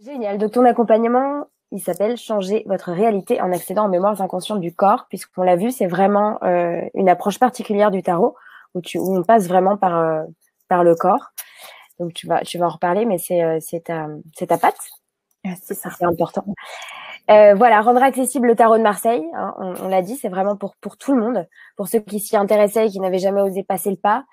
Génial. Donc, ton accompagnement, il s'appelle Changer votre réalité en accédant aux mémoires inconscientes du corps, puisqu'on l'a vu, c'est vraiment une approche particulière du tarot où on passe vraiment par le corps. Donc, tu vas en reparler, mais c'est ta patte. C'est ça. C'est important. Voilà, rendre accessible le tarot de Marseille, hein, on l'a dit, c'est vraiment pour tout le monde, pour ceux qui s'y intéressaient et qui n'avaient jamais osé passer le pas,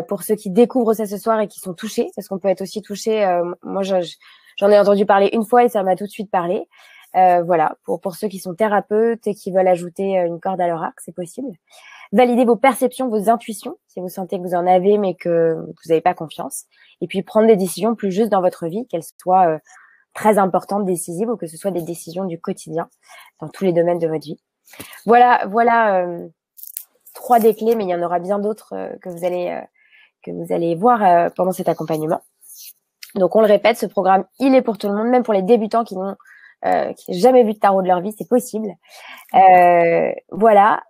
pour ceux qui découvrent ça ce soir et qui sont touchés, parce qu'on peut être aussi touché. Moi, j'en ai entendu parler une fois et ça m'a tout de suite parlé. Voilà, pour ceux qui sont thérapeutes et qui veulent ajouter une corde à leur arc, c'est possible. Valider vos perceptions, vos intuitions, si vous sentez que vous en avez mais que vous n'avez pas confiance. Et puis prendre des décisions plus justes dans votre vie, qu'elles soient très importantes, décisives, ou que ce soit des décisions du quotidien dans tous les domaines de votre vie. Voilà 3 des clés, mais il y en aura bien d'autres que vous allez voir pendant cet accompagnement. Donc on le répète, ce programme, il est pour tout le monde, même pour les débutants qui n'ont jamais vu de tarot de leur vie, c'est possible. Voilà,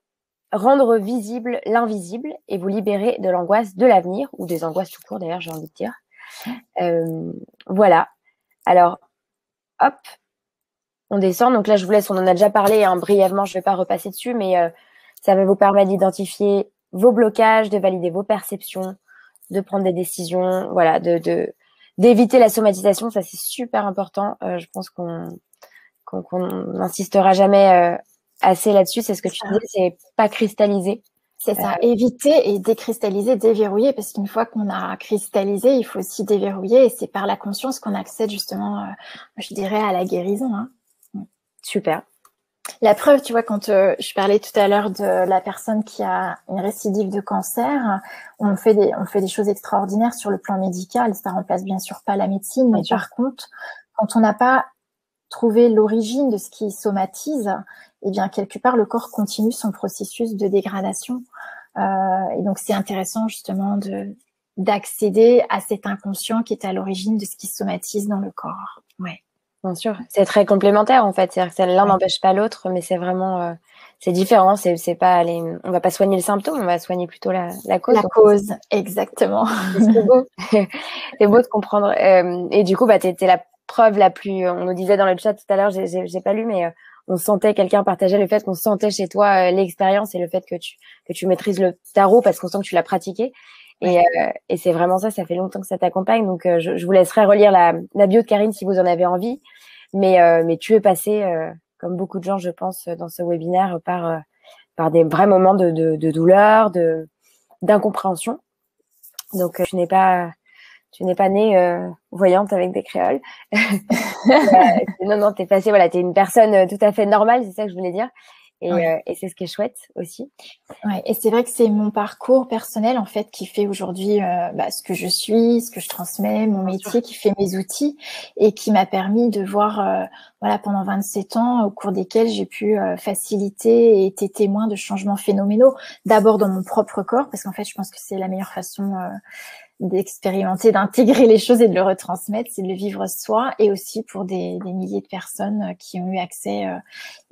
rendre visible l'invisible et vous libérer de l'angoisse de l'avenir, ou des angoisses tout court d'ailleurs, j'ai envie de dire. Voilà. Alors, hop, on descend. Donc là, je vous laisse, on en a déjà parlé brièvement, je ne vais pas repasser dessus, mais ça va vous permettre d'identifier vos blocages, de valider vos perceptions, de prendre des décisions, voilà, d'éviter la somatisation, ça c'est super important. Je pense qu'on n'insistera jamais assez là-dessus. C'est ce que tu disais, c'est pas cristalliser. C'est ça, éviter et décristalliser, déverrouiller, parce qu'une fois qu'on a cristallisé, il faut aussi déverrouiller, et c'est par la conscience qu'on accède justement, je dirais, à la guérison. Hein. Super. La preuve, tu vois, quand je parlais tout à l'heure de la personne qui a une récidive de cancer, on fait des choses extraordinaires sur le plan médical. Ça remplace bien sûr pas la médecine, mais par contre, quand on n'a pas trouvé l'origine de ce qui somatise, eh bien quelque part le corps continue son processus de dégradation. Et donc c'est intéressant justement d'accéder à cet inconscient qui est à l'origine de ce qui somatise dans le corps. Ouais. Bien sûr, c'est très complémentaire en fait. C'est-à-dire que l'un n'empêche pas l'autre, mais c'est vraiment c'est différent. C'est pas on va pas soigner le symptôme, on va soigner plutôt la cause. La cause, exactement. C'est beau, c'est beau de comprendre. Et du coup, t'es la preuve la plus. On nous disait dans le chat tout à l'heure, j'ai pas lu, mais on sentait, quelqu'un partageait le fait qu'on sentait chez toi l'expérience et le fait que tu maîtrises le tarot parce qu'on sent que tu l'as pratiqué. Et c'est vraiment ça fait longtemps que ça t'accompagne. Donc, je vous laisserai relire la bio de Karine si vous en avez envie. Mais tu es passé, comme beaucoup de gens, je pense, dans ce webinaire, par des vrais moments de douleur, d'incompréhension. Donc, tu n'es pas née voyante avec des créoles. Non, t'es passé, voilà, t'es une personne tout à fait normale, c'est ça que je voulais dire. Et c'est ce qui est chouette aussi. Ouais, et c'est vrai que c'est mon parcours personnel en fait qui fait aujourd'hui ce que je suis, ce que je transmets, mon métier, qui fait mes outils et qui m'a permis de voir pendant 27 ans au cours desquels j'ai pu faciliter et être témoin de changements phénoménaux. D'abord dans mon propre corps, parce qu'en fait je pense que c'est la meilleure façon d'expérimenter, d'intégrer les choses et de le retransmettre, c'est de le vivre soi, et aussi pour des milliers de personnes qui ont eu accès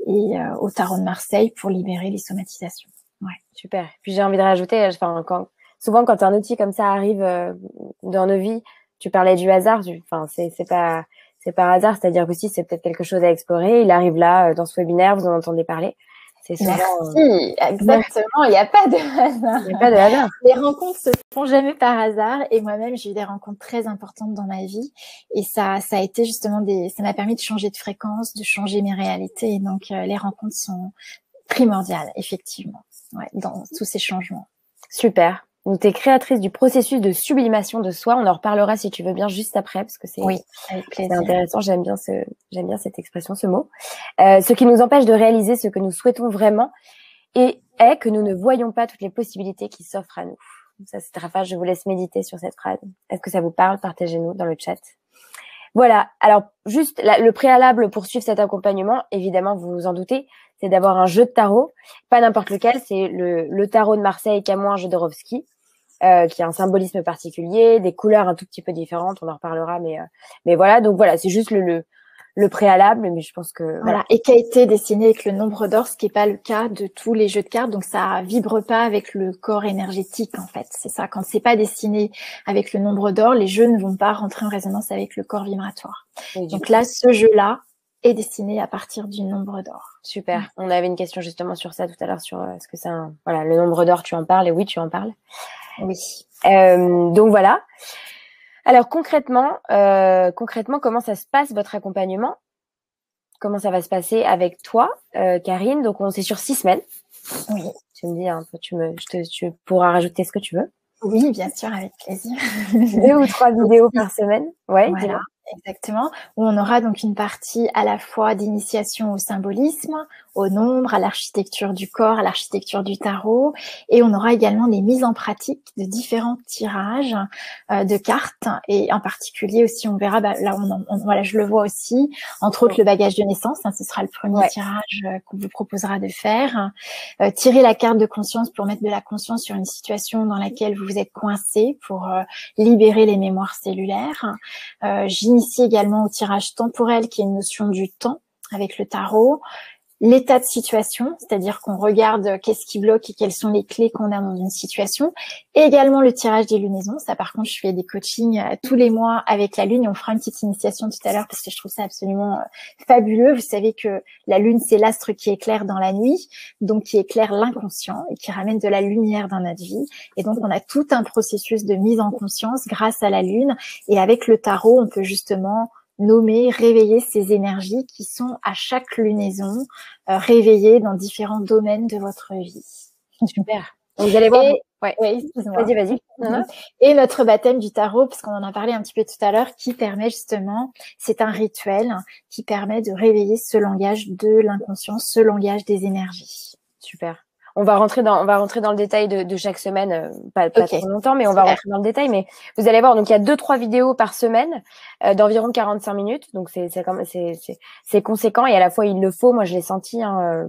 au tarot de Marseille pour libérer les somatisations. Ouais. Super. Puis j'ai envie de rajouter, souvent quand un outil comme ça arrive dans nos vies, tu parlais du hasard, c'est pas hasard, c'est-à-dire que si c'est peut-être quelque chose à explorer, il arrive là dans ce webinaire, vous en entendez parler. C'est souvent, merci, exactement, il n'y a pas de hasard. Il n'y a pas de hasard. Les rencontres se font jamais par hasard, et moi-même j'ai eu des rencontres très importantes dans ma vie, et ça a été justement ça m'a permis de changer de fréquence, de changer mes réalités, et donc les rencontres sont primordiales, effectivement, dans tous ces changements. Super. Donc, tu es créatrice du processus de sublimation de soi. On en reparlera si tu veux bien juste après, parce que c'est intéressant. J'aime bien cette expression, ce mot. Ce qui nous empêche de réaliser ce que nous souhaitons vraiment est que nous ne voyons pas toutes les possibilités qui s'offrent à nous. Ça, c'est très fort. Je vous laisse méditer sur cette phrase. Est-ce que ça vous parle? Partagez-nous dans le chat. Voilà. Alors, juste le préalable pour suivre cet accompagnement, évidemment, vous vous en doutez, c'est d'avoir un jeu de tarot, pas n'importe lequel, c'est le tarot de Marseille Camoin Jodorowsky, qui a un symbolisme particulier, des couleurs un tout petit peu différentes, on en reparlera, mais voilà. Donc voilà, c'est juste le préalable, mais je pense que voilà, et qui a été dessiné avec le nombre d'or, ce qui n'est pas le cas de tous les jeux de cartes, donc ça vibre pas avec le corps énergétique en fait. C'est ça, quand c'est pas dessiné avec le nombre d'or, les jeux ne vont pas rentrer en résonance avec le corps vibratoire. Oui, donc là, ce jeu-là est dessiné à partir du nombre d'or. Super. On avait une question justement sur ça tout à l'heure, sur est-ce que c'est voilà, le nombre d'or, tu en parles, et oui, tu en parles. Oui. Donc voilà. Alors concrètement, comment ça se passe votre accompagnement? Comment ça va se passer avec toi, Karine? Donc c'est sur 6 semaines. Oui. Tu me dis un peu, tu pourras rajouter ce que tu veux. Oui, bien sûr, avec plaisir. 2 ou 3 vidéos par semaine. Ouais, voilà. dis-moi. Exactement, où on aura donc une partie à la fois d'initiation au symbolisme, au nombre, à l'architecture du corps, à l'architecture du tarot, et on aura également des mises en pratique de différents tirages de cartes, et en particulier aussi on verra, là voilà, je le vois aussi, entre autres le bagage de naissance, ce sera le premier tirage qu'on vous proposera de faire, tirer la carte de conscience pour mettre de la conscience sur une situation dans laquelle vous êtes coincé, pour libérer les mémoires cellulaires. J'initie également au tirage temporel, qui est une notion du temps avec le tarot. L'état de situation, c'est-à-dire qu'on regarde qu'est-ce qui bloque et quelles sont les clés qu'on a dans une situation. Et également le tirage des lunaisons. Ça, par contre, je fais des coachings tous les mois avec la lune, et on fera une petite initiation tout à l'heure parce que je trouve ça absolument fabuleux. Vous savez que la lune, c'est l'astre qui éclaire dans la nuit, donc qui éclaire l'inconscient et qui ramène de la lumière dans notre vie. Et donc, on a tout un processus de mise en conscience grâce à la lune. Et avec le tarot, on peut justement nommer, réveiller ces énergies qui sont à chaque lunaison réveillées dans différents domaines de votre vie. Super. Donc, vous allez voir. Oui, vas-y. Et notre baptême du tarot, parce qu'on en a parlé un petit peu tout à l'heure, qui permet justement, c'est un rituel qui permet de réveiller ce langage de l'inconscient, ce langage des énergies. Super. On va rentrer dans le détail de chaque semaine, pas trop longtemps, mais on va rentrer dans le détail. Mais vous allez voir, donc il y a 2-3 vidéos par semaine d'environ 45 minutes, donc c'est conséquent, et à la fois il le faut. Moi je l'ai senti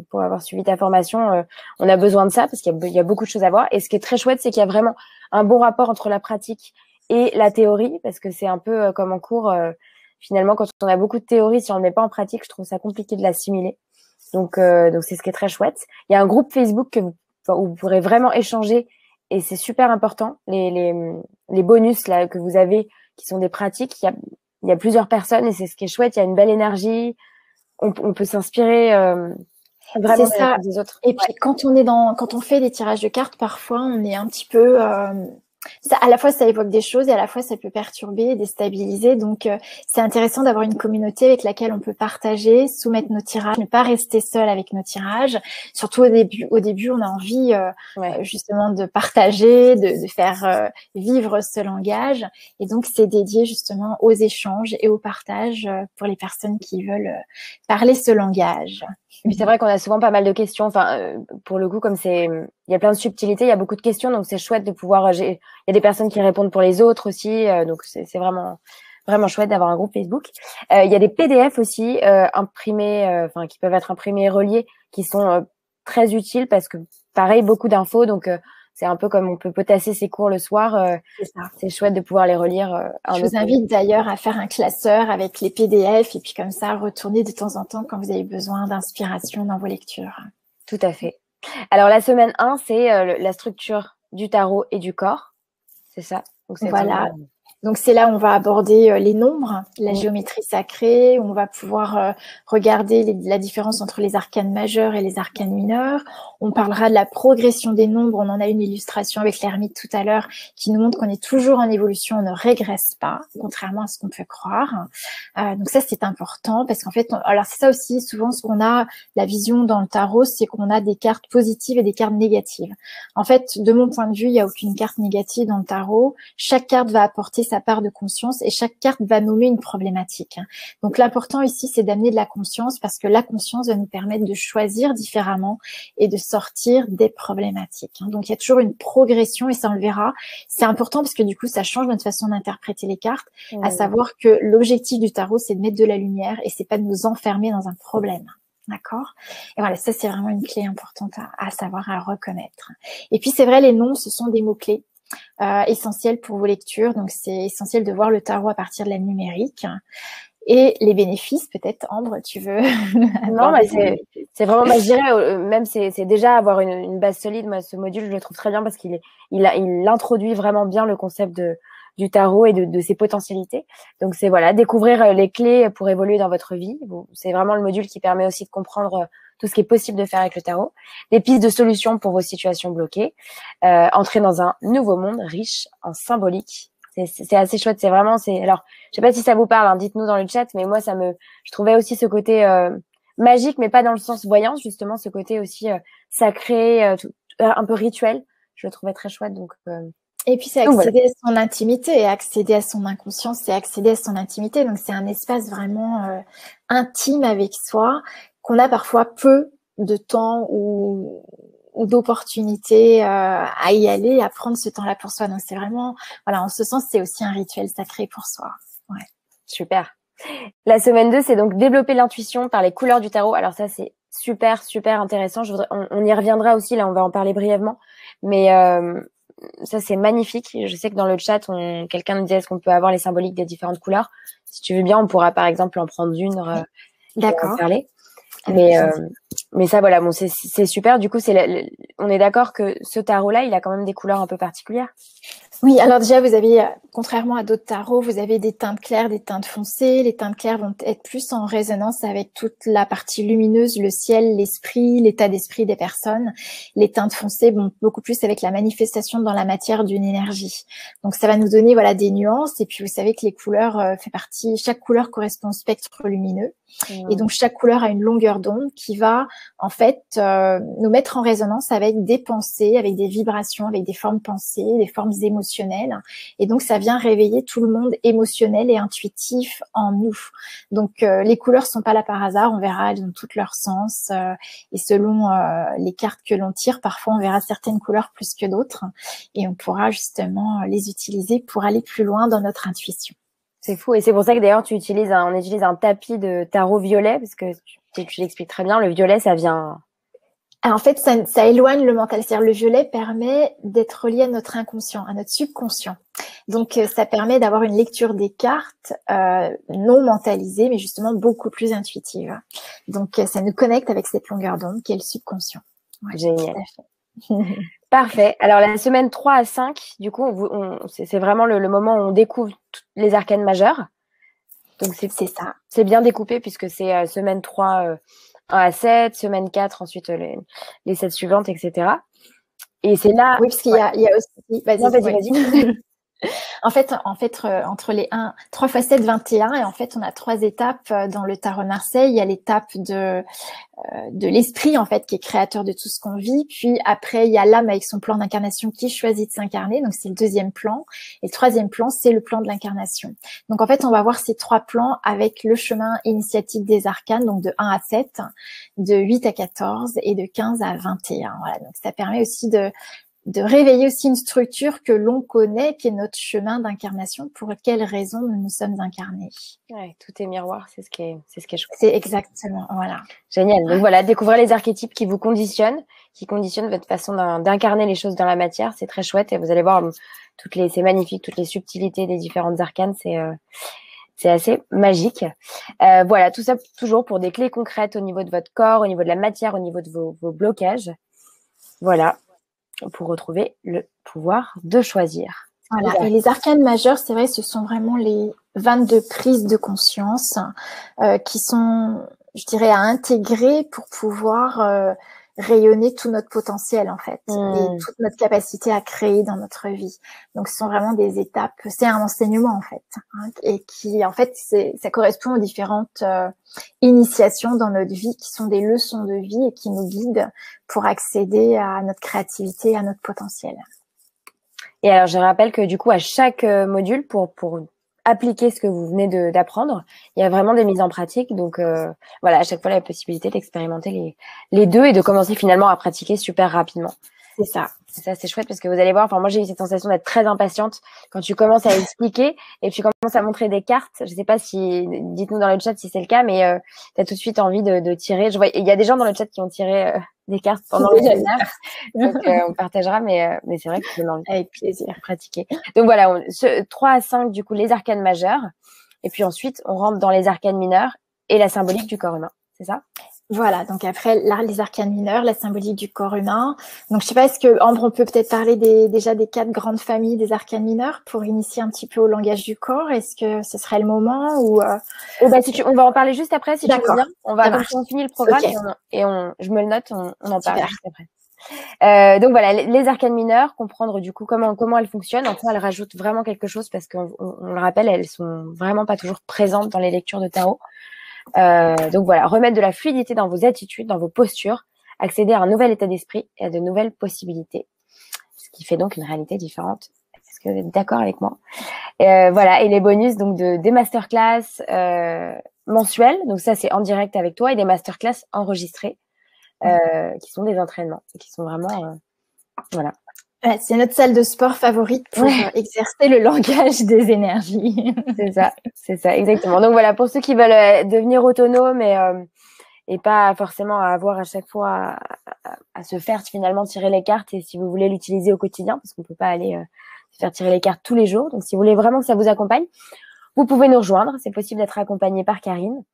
pour avoir suivi ta formation, on a besoin de ça parce qu'il y a beaucoup de choses à voir. Et ce qui est très chouette, c'est qu'il y a vraiment un bon rapport entre la pratique et la théorie, parce que c'est un peu comme en cours. Finalement, quand on a beaucoup de théorie, si on ne le met pas en pratique, je trouve ça compliqué de l'assimiler. Donc c'est ce qui est très chouette. Il y a un groupe Facebook où vous pourrez vraiment échanger, et c'est super important. Les bonus là que vous avez, qui sont des pratiques, il y a plusieurs personnes, et c'est ce qui est chouette. Il y a une belle énergie. On peut s'inspirer vraiment des autres. Et puis quand on fait des tirages de cartes, parfois on est un petit peu ça, à la fois ça évoque des choses et à la fois ça peut perturber, déstabiliser. Donc c'est intéressant d'avoir une communauté avec laquelle on peut partager, soumettre nos tirages, ne pas rester seul avec nos tirages. Surtout au début on a envie justement de partager, de faire vivre ce langage. Et donc c'est dédié justement aux échanges et au partage pour les personnes qui veulent parler ce langage. Et puis c'est vrai qu'on a souvent pas mal de questions. Enfin, pour le coup, comme il y a plein de subtilités, il y a beaucoup de questions, donc c'est chouette de pouvoir. Il y a des personnes qui répondent pour les autres aussi, donc c'est vraiment chouette d'avoir un groupe Facebook. Il y a des PDF aussi imprimés, qui peuvent être imprimés et reliés, qui sont très utiles parce que pareil, beaucoup d'infos, donc c'est un peu comme on peut potasser ses cours le soir. C'est chouette de pouvoir les relire. Je vous invite d'ailleurs à faire un classeur avec les PDF, et puis comme ça, retourner de temps en temps quand vous avez besoin d'inspiration dans vos lectures. Tout à fait. Alors, la semaine 1, c'est la structure du tarot et du corps. C'est ça. Donc, voilà. Donc c'est là où on va aborder les nombres, la géométrie sacrée, où on va pouvoir regarder la différence entre les arcanes majeures et les arcanes mineures. On parlera de la progression des nombres. On en a une illustration avec l'ermite tout à l'heure qui nous montre qu'on est toujours en évolution, on ne régresse pas, contrairement à ce qu'on peut croire. Donc ça, c'est important parce qu'en fait, alors c'est ça aussi, souvent ce qu'on a, la vision dans le tarot, c'est qu'on a des cartes positives et des cartes négatives. En fait, de mon point de vue, il n'y a aucune carte négative dans le tarot. Chaque carte va apporter sa part de conscience et chaque carte va nommer une problématique. Donc l'important ici, c'est d'amener de la conscience parce que la conscience va nous permettre de choisir différemment et de sortir des problématiques. Donc il y a toujours une progression et ça on le verra. C'est important parce que du coup, ça change notre façon d'interpréter les cartes, à savoir que l'objectif du tarot, c'est de mettre de la lumière et c'est pas de nous enfermer dans un problème. D'accord? Et voilà, ça c'est vraiment une clé importante à savoir, à reconnaître. Et puis c'est vrai, les noms, ce sont des mots-clés. Essentiel pour vos lectures, donc c'est essentiel de voir le tarot à partir de la numérique. Et les bénéfices, peut-être, Ambre, tu veux Non, c'est vraiment, je dirais, même c'est déjà avoir une base solide. Moi, ce module, je le trouve très bien parce il introduit vraiment bien le concept du tarot et de ses potentialités. Donc, c'est voilà, découvrir les clés pour évoluer dans votre vie. C'est vraiment le module qui permet aussi de comprendre tout ce qui est possible de faire avec le tarot, des pistes de solutions pour vos situations bloquées, entrer dans un nouveau monde riche en symbolique. C'est assez chouette. Alors, je sais pas si ça vous parle, hein, dites-nous dans le chat, mais moi, je trouvais aussi ce côté magique, mais pas dans le sens voyance, justement, ce côté aussi sacré, un peu rituel. Je le trouvais très chouette. Et puis, c'est accéder à son intimité, et accéder à son inconscience, c'est accéder à son intimité. Donc, c'est un espace vraiment intime avec soi, qu'on a parfois peu de temps ou d'opportunités à y aller, à prendre ce temps-là pour soi. Donc, c'est vraiment, voilà, en ce sens, c'est aussi un rituel sacré pour soi. Ouais. Super. La semaine 2, c'est donc développer l'intuition par les couleurs du tarot. Alors ça, c'est super, super intéressant. On y reviendra aussi, là, on va en parler brièvement. Mais ça, c'est magnifique. Je sais que dans le chat, quelqu'un nous disait est-ce qu'on peut avoir les symboliques des différentes couleurs. Si tu veux bien, on pourra par exemple en prendre une et en parler. Mais ça, voilà, bon, c'est super. Du coup, on est d'accord que ce tarot-là, il a quand même des couleurs un peu particulières. Oui, alors déjà, vous avez, contrairement à d'autres tarots, vous avez des teintes claires, des teintes foncées. Les teintes claires vont être plus en résonance avec toute la partie lumineuse, le ciel, l'esprit, l'état d'esprit des personnes. Les teintes foncées vont beaucoup plus avec la manifestation dans la matière d'une énergie. Donc, ça va nous donner, voilà, des nuances. Et puis, vous savez que les couleurs chaque couleur correspond au spectre lumineux. Et donc, chaque couleur a une longueur d'onde qui va, en fait, nous mettre en résonance avec des pensées, avec des vibrations, avec des formes pensées, des formes émotionnelles. Et donc, ça vient réveiller tout le monde émotionnel et intuitif en nous. Donc, les couleurs sont pas là par hasard. On verra, elles ont toutes leur sens. Et selon les cartes que l'on tire, parfois, on verra certaines couleurs plus que d'autres. Et on pourra justement les utiliser pour aller plus loin dans notre intuition. C'est fou. Et c'est pour ça que d'ailleurs, on utilise un tapis de tarot violet, parce que tu l'expliques très bien. Le violet, ça vient... En fait, ça éloigne le mental. C'est-à-dire, le violet permet d'être relié à notre inconscient, à notre subconscient. Donc, ça permet d'avoir une lecture des cartes non mentalisée, mais justement beaucoup plus intuitive. Donc, ça nous connecte avec cette longueur d'onde qui est le subconscient. Ouais, génial. Parfait. Alors, la semaine 3 à 5, du coup, c'est vraiment le moment où on découvre les arcanes majeures. Donc, c'est ça. C'est bien découpé puisque c'est semaine 3... 1 à 7, semaine 4, ensuite les 7 suivantes, etc. Et c'est là... Oui, parce qu'il y a aussi... Vas-y. En fait, entre les 3 x 7, 21, et en fait, on a 3 étapes dans le tarot de Marseille. Il y a l'étape de l'esprit, en fait, qui est créateur de tout ce qu'on vit. Puis après, il y a l'âme avec son plan d'incarnation qui choisit de s'incarner. Donc, c'est le deuxième plan. Et le troisième plan, c'est le plan de l'incarnation. Donc, en fait, on va voir ces 3 plans avec le chemin initiatique des arcanes, donc de 1 à 7, de 8 à 14 et de 15 à 21. Voilà. Donc, ça permet aussi de réveiller aussi une structure que l'on connaît, qui est notre chemin d'incarnation, pour quelles raisons nous nous sommes incarnés. Ouais, tout est miroir, c'est ce qui est chouette. C'est exactement, voilà. Génial. Donc voilà, découvrir les archétypes qui vous conditionnent, qui conditionnent votre façon d'incarner les choses dans la matière, c'est très chouette et vous allez voir c'est magnifique, toutes les subtilités des différentes arcanes, c'est assez magique. Voilà, tout ça toujours pour des clés concrètes au niveau de votre corps, au niveau de la matière, au niveau de vos blocages. Voilà. Pour retrouver le pouvoir de choisir. Voilà. Et les arcanes majeures, c'est vrai, ce sont vraiment les 22 prises de conscience qui sont, je dirais, à intégrer pour pouvoir rayonner tout notre potentiel, en fait, et toute notre capacité à créer dans notre vie. Donc, ce sont vraiment des étapes, c'est un enseignement, en fait, hein, et qui, en fait, ça correspond aux différentes initiations dans notre vie, qui sont des leçons de vie et qui nous guident pour accéder à notre créativité, à notre potentiel. Et alors, je rappelle que du coup, à chaque module, pour appliquer ce que vous venez d'apprendre, il y a vraiment des mises en pratique. Donc, voilà, à chaque fois, la possibilité d'expérimenter les deux et de commencer finalement à pratiquer super rapidement. C'est ça. Ça, c'est chouette parce que vous allez voir, enfin, moi, j'ai eu cette sensation d'être très impatiente quand tu commences à expliquer et tu commences à montrer des cartes. Je sais pas dites-nous dans le chat si c'est le cas, mais tu as tout de suite envie de tirer. Je vois, il y a des gens dans le chat qui ont tiré des cartes pendant le webinaire. Donc, on partagera, mais c'est vrai que c'est envie. Avec plaisir. Pratiquer. Donc, voilà, 3 à 5, du coup, les arcanes majeures. Et puis ensuite, on rentre dans les arcanes mineures et la symbolique du corps humain. C'est ça? Voilà, donc après, là, les arcanes mineurs, la symbolique du corps humain. Donc, je sais pas, est-ce que, Ambre, on peut peut-être parler déjà des 4 grandes familles des arcanes mineurs pour initier un petit peu au langage du corps? Est-ce que ce serait le moment ou bah, on va en parler juste après, si tu veux bien. On va, comme on finit le programme, okay. Je me le note, on en parle Super. juste après. Donc voilà, les arcanes mineures, comprendre du coup comment elles fonctionnent. Enfin, elles rajoutent vraiment quelque chose parce qu'on le rappelle, elles sont vraiment pas toujours présentes dans les lectures de tarot. Donc voilà, remettre de la fluidité dans vos attitudes, dans vos postures, accéder à un nouvel état d'esprit et à de nouvelles possibilités, ce qui fait donc une réalité différente. Est-ce que vous êtes d'accord avec moi? Voilà, et les bonus donc des masterclass mensuelles, donc ça c'est en direct avec toi, et des masterclass enregistrées qui sont des entraînements et qui sont vraiment voilà. Ouais, c'est notre salle de sport favorite pour exercer le langage des énergies. C'est ça, exactement. Donc voilà, pour ceux qui veulent devenir autonomes et pas forcément à avoir à chaque fois à se faire finalement tirer les cartes, et si vous voulez l'utiliser au quotidien, parce qu'on peut pas aller se faire tirer les cartes tous les jours. Donc si vous voulez vraiment que ça vous accompagne, vous pouvez nous rejoindre. C'est possible d'être accompagné par Karine.